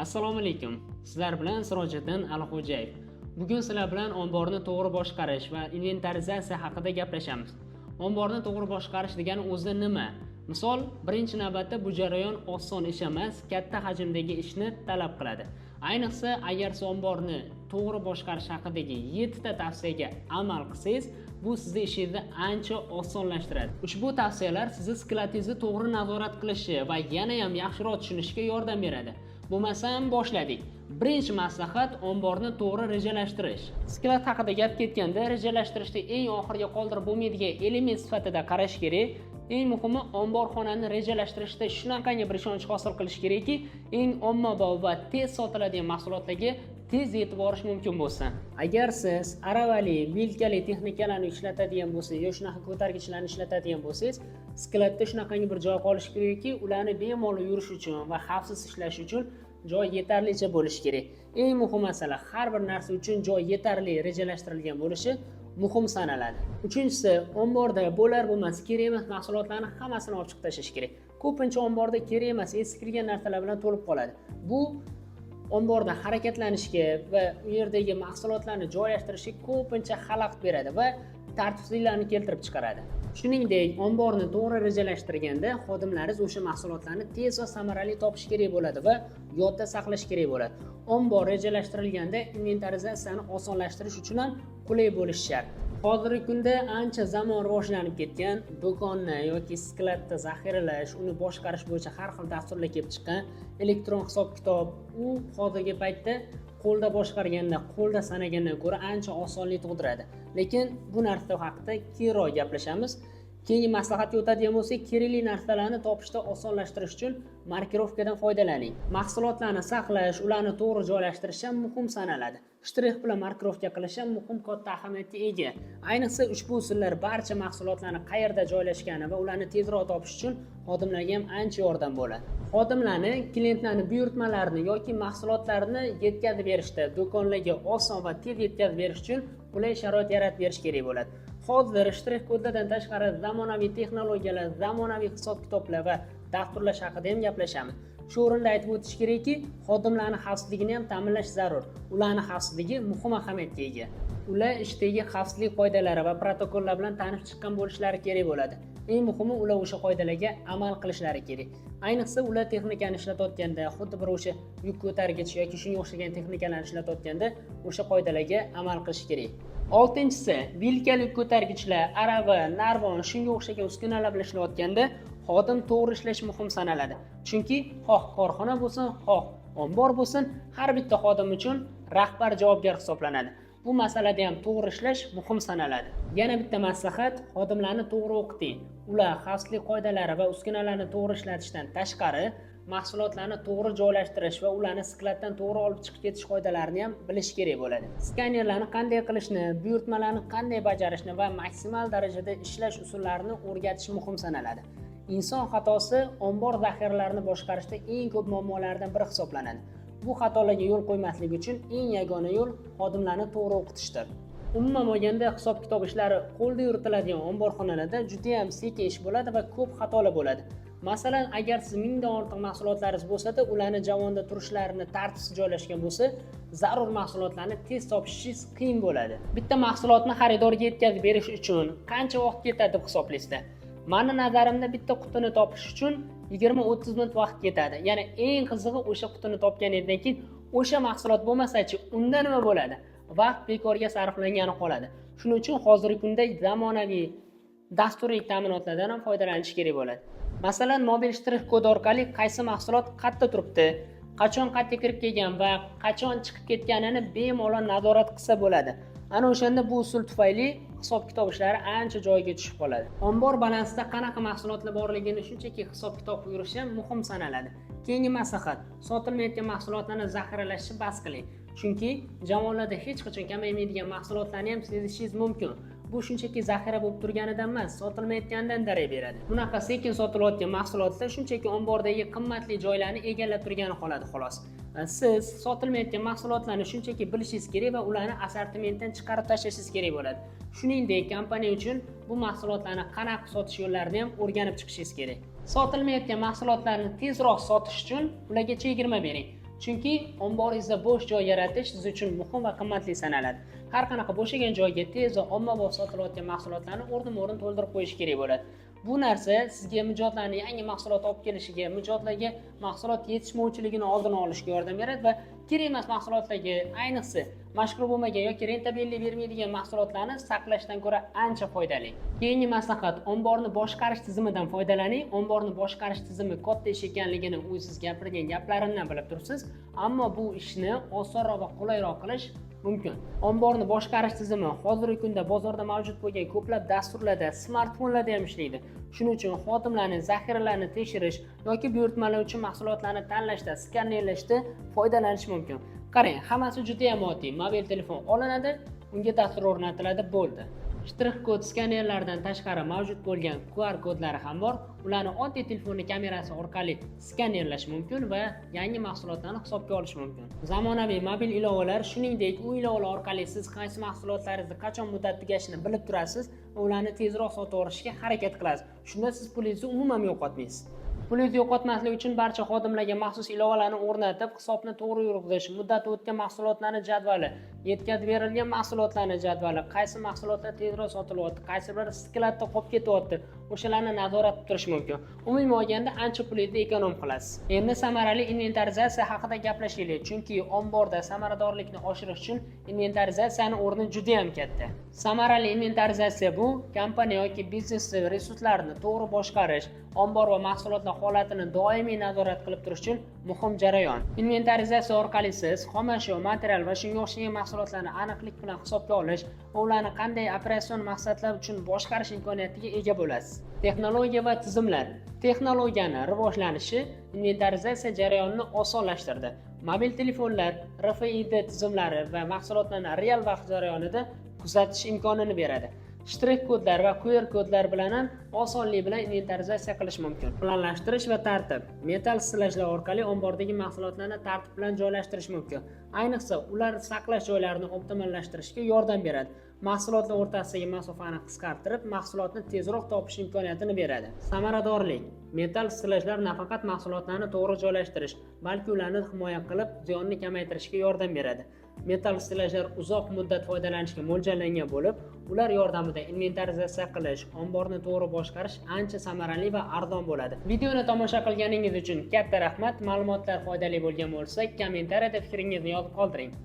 Assalomu alaykum. Sizlar bilan Sirojiddin Alixo'jayev. Bugun sizlar bilan omborni to'g'ri boshqarish va inventarizatsiya haqida gaplashamiz. Omborni to'g'ri boshqarish degani o'zi nima? Misol, birinchi navbatda bu jarayon oson ish emas, katta hajmdagi ishni talab qiladi. Ayniqsa, agar siz omborni to'g'ri boshqarish haqidagi 7 ta tavsiyaga amal qilsangiz, bu sizni ishingizni ancha osonlashtiradi. Ushbu tavsiyalar sizni skladingizni to'g'ri nazorat qilishi va yana ham yaxshiroq tushunishga yordam beradi. Bo'lmasam boshladik. Birinchi maslahat omborni to'g'ri rejalashtirish. Sklad haqida gap ketganda, rejalashtirishda eng oxirga qoldirib bo'lmaydigan element sifatida qarash kerak. Eng muhimi, omborxonani rejalashtirishda shunaqangi bir ishonch hosil qilish kerakki, eng ommabop va tez sotiladigan mahsulotlarga tez yetib borish mumkin bo'lsin. Agar siz aravali, vilkali texnikalarni ishlatadigan bo'lsangiz, yoki shunaqa ko'targichlarni ishlatadigan bo'lsangiz, skladda shunaqangi bir joy qolishi kerakki, ularni bemalol yurish uchun va xavfsiz ishlash uchun joy yetarlicha bo'lishi kerak. Eng muhim masala, har bir narsa uchun joy yetarli rejalashtirilgan bo'lishi muhim sanaladi. Uchinchisi, omborda bo'lar bo'lmas kerak emas mahsulotlarni hammasini olib chiqib tashlash kerak. Ko'pincha omborda kerak emas, eskirgan narsalar bilan to'lib qoladi. Bu omborda harakatlanishga va u yerdagi mahsulotlarni joylashtirishga ko'pincha xalaqit beradi va tartibsizliklarni keltirib chiqaradi. Shuningdek, omborni to'g'ri rejalashtirganda xodimlaringiz o'sha mahsulotlarni tez va samarali topish kerak bo'ladi va yodda saqlash kerak bo'ladi. Ombor rejalashtirilganda inventarizatsiyani osonlashtirish uchun ham qulay bo'lishi shart. Hozirgi kunda ancha zamon rivojlanib ketgan, do'konni yoki skladda zaxiralash, uni boshqarish bo'yicha har xil dasturlar kelib chiqqan, elektron hisob-kitob, u hozirgi paytda qo'lda boshqarganda, qo'lda sanagandan ko'ra ancha osonlik tug'diradi. Lekin bu narsa haqida keyinroq gaplashamiz. Keyingi maslahatga o'tadigan bo'lsak, kerakli narsalarni topishda osonlashtirish uchun markirovkadan foydalaning. Mahsulotlarni saqlash, ularni to'g'ri joylashtirish ham muhim sanaladi. Shtrix bilan markirovka qilish ham muhim katta ahamiyatga ega. Ayniqsa ushbu usullar barcha mahsulotlarni qayerda joylashgani va ularni tezroq topish uchun xodimlarga ham ancha yordam bo'ladi. Xodimlarni klientlarning buyurtmalarini yoki mahsulotlarini yetkazib berishda do'konlarga oson va tez yetkazib berish uchun qulay sharoit yaratib berish kerak bo'ladi. Hozir shtrix kodlardan tashqari zamonaviy texnologiyalar, zamonaviy hisob-kitoblar va dasturlash haqida ham gaplashamiz. Shu o'rinda aytib o'tish kerakki, xodimlarning xavfsizligini ham ta'minlash zarur. Ularning xavfsizligi muhim ahamiyatga ega. Ular ishdagi xavfsizlik qoidalari va protokollar bilan tanib chiqqan bo'lishlari kerak bo'ladi. Eng muhimi, ular o'sha qoidalarga amal qilishlari kerak. Ayniqsa ular texnikani ishlatayotganda, xuddi bir o'sha yuk ko'targich yoki shunga o'xshagan texnikalarni ishlatayotganda o'sha qoidalarga amal qilish kerak. Oltinchisi, vilkali ko'targichlar, arava, narvon, shunga o'xshagan uskunalar bilan ishlayotganda xodim to'g'ri ishlash muhim sanaladi. Chunki xoh korxona bo'lsin, xoh ombor bo'lsin, har bitta xodim uchun rahbar javobgar hisoblanadi. Bu masalada ham to'g'ri ishlash muhim sanaladi. Yana bitta maslahat, xodimlarni to'g'ri o'qiting. Ular xavfsizlik qoidalari va uskunalarni to'g'ri ishlatishdan tashqari, mahsulotlarni to'g'ri joylashtirish va ularni skladdan to'g'ri olib chiqib ketish qoidalarini ham bilish kerak bo'ladi. Skanerlarni qanday qilishni, buyurtmalarni qanday bajarishni va maksimal darajada ishlash usullarini o'rgatish muhim sanaladi. Inson xatosi ombor zaxiralarini boshqarishda eng ko'p muammolardan biri hisoblanadi. Bu xatolarga yo'l qo'ymaslik uchun eng yagona yo'l xodimlarni to'g'ri o'qitishdir. Umuman olganda hisob-kitob ishlari qo'lda yuritiladigan omborxonalarda juda ham sekin ish bo'ladi va ko'p xatolar bo'ladi. Masalan, agar siz 1000 dan ortiq mahsulotlaringiz bo'lsa-da, ularni javonda turishlarini tartibsiz joylashgan bo'lsa, zarur mahsulotlarni tez topishingiz qiyin bo'ladi. Bitta mahsulotni xaridorga yetkazib berish uchun qancha vaqt ketadi deb hisoblaysizlar? Meni nazarimda bitta qutini topish uchun 20-30 minut vaqt ketadi. Ya'ni eng qizig'i o'sha qutini topganingizdan keyin o'sha mahsulot bo'lmasa-chi, unda nima bo'ladi? Vaqt bekorga sarflangani qoladi. Shuning uchun hozirgi kunda zamonaviy dasturiy ta'minotlardan ham foydalanish kerak bo'ladi. Masalan, mobil shtrix kod orqali qaysi mahsulot qayerda turibdi, qachon qayerga kirib kelgan va qachon chiqib ketganini bemalol nazorat qilsa bo'ladi. Ana o'shanda bu usul tufayli hisob-kitob ishlari ancha joyiga tushib qoladi. Ombor balansida qanaqa mahsulotlar borligini shunchaki hisob-kitob yurishi ham muhim sanaladi. Keyingi maslahat, sotilmayotgan mahsulotlarni zaxiralashni bas qiling. Chunki javonlarda hech qachon kamaymaydigan mahsulotlarni ham sezishingiz mumkin. Bu shunchaki zaxira bo'lib turganidan emas, sotilmayotganidan darak beradi. Bunaqa sekin sotilayotgan mahsulotlar shunchaki ombordagi qimmatli joylarni egallab turgani qoladi xolos. Siz sotilmayotgan mahsulotlarni shunchaki bilishingiz kerak va ularni assortimentdan chiqarib tashlashingiz kerak bo'ladi. Shuningdek, kompaniya uchun bu mahsulotlarni qanaqa sotish yo'llarini ham o'rganib chiqishingiz kerak. Sotilmayotgan mahsulotlarni tezroq sotish uchun ularga chegirma bering. Chunki omboringizda bo'sh joy yaratish siz uchun muhim va qimmatli sanaladi. Har qanaqa bo'shagan joyga tez va ommabop sotilayotgan mahsulotlarni o'rnima-o'rin to'ldirib qo'yish kerak bo'ladi. Bu narsa sizga mijozlarning yangi mahsulot olib kelishiga, mijozlarga mahsulot yetishmovchiligini oldini olishga yordam beradi va kerak emas mahsulotlarga, ayniqsa mashhur bo'lmagan yoki rentabellik bermaydigan mahsulotlarni saqlashdan ko'ra ancha foydali. Keyingi maslahat: omborni boshqarish tizimidan foydalaning. Omborni boshqarish tizimi katta ish ekanligini u siz gapirgan gaplarimdan bilib turibsiz, ammo bu ishni osonroq va qulayroq qilish mumkin. Omborni boshqarish tizimi hozirgi kunda bozorda mavjud bo'lgan ko'plab dasturlarda, smartfonlarda ham ishlaydi. Shuning uchun xodimlarning zaxiralarini tekshirish yoki buyurtmalovchi mahsulotlarni tanlashda, skannerlashda foydalanish mumkin. Qarang, hammasi juda ham oddiy. Mobil telefon olinadi, unga dastur o'rnatiladi, bo'ldi. Shtrix kod skanerlaridan tashqari mavjud bo'lgan QR kodlari ham bor. Ularni oddiy telefonning kamerasi orqali skanerlash mumkin va yangi mahsulotlarni hisobga olish mumkin. Zamonaviy mobil ilovalar, shuningdek, u ilovalar orqali siz qaysi mahsulotlaringizni qachon muddat tugashini bilib turasiz va ularni tezroq sotib olishga harakat qilasiz. Shunda siz pulingizni umuman yo'qotmaysiz. Pulingizni yo'qotmaslik uchun barcha xodimlarga maxsus ilovalarni o'rnatib, hisobni to'g'ri yurg'izish, muddati o'tgan mahsulotlarning jadvali, yetkazib berilgan mahsulotlarning jadvali, qaysi mahsulotlar tezroq sotilyapti, qaysi biri skladda qolib ketyapti, o'shalarni nazorat qilib turish mumkin. Umuman olganda ancha pulingizni ekonom qilasiz. Endi samarali inventarizatsiya haqida gaplashaylik, chunki omborda samaradorlikni oshirish uchun inventarizatsiyaning o'rni juda ham katta. Samarali inventarizatsiya bu kompaniya yoki biznes resurslarini to'g'ri boshqarish, ombor va mahsulotlar holatini doimiy nazorat qilib turish uchun muhim jarayon. Inventarizatsiya orqali siz xomashyo, material va shunga o'xshagan mahsulotlarni aniqlik bilan hisobga olish va ularni qanday operatsion maqsadlar uchun boshqarish imkoniyatiga ega bo'lasiz. Texnologiya va tizimlar. Texnologiyaning rivojlanishi inventarizatsiya jarayonini osonlashtirdi. Mobil telefonlar, RFID tizimlari va mahsulotlarni real vaqt jarayonida kuzatish imkonini beradi. Shtrix kodlar va QR kodlar bilan ham osonlik bilan inventarizatsiya qilish mumkin. Planlashtirish va tartib. Metal stilajlar orqali ombordagi mahsulotlarni tartib bilan joylashtirish mumkin. Ayniqsa, ular saqlash joylarini optimallashtirishga yordam beradi. Mahsulotlar o'rtasidagi masofani qisqartirib, mahsulotni tezroq topish imkoniyatini beradi. Samaradorlik. Metal stilajlar nafaqat mahsulotlarni to'g'ri joylashtirish, balki ularni himoya qilib, ziyonni kamaytirishga yordam beradi. Metal stilajlar uzoq muddat foydalanishga mo'ljallangan bo'lib, ular yordamida inventarizatsiya qilish, omborni to'g'ri boshqarish ancha samarali va arzon bo'ladi. Videoni tomosha qilganingiz uchun katta rahmat. Ma'lumotlar foydali bo'lgan bo'lsa, kommentariyada fikringizni yozib qoldiring.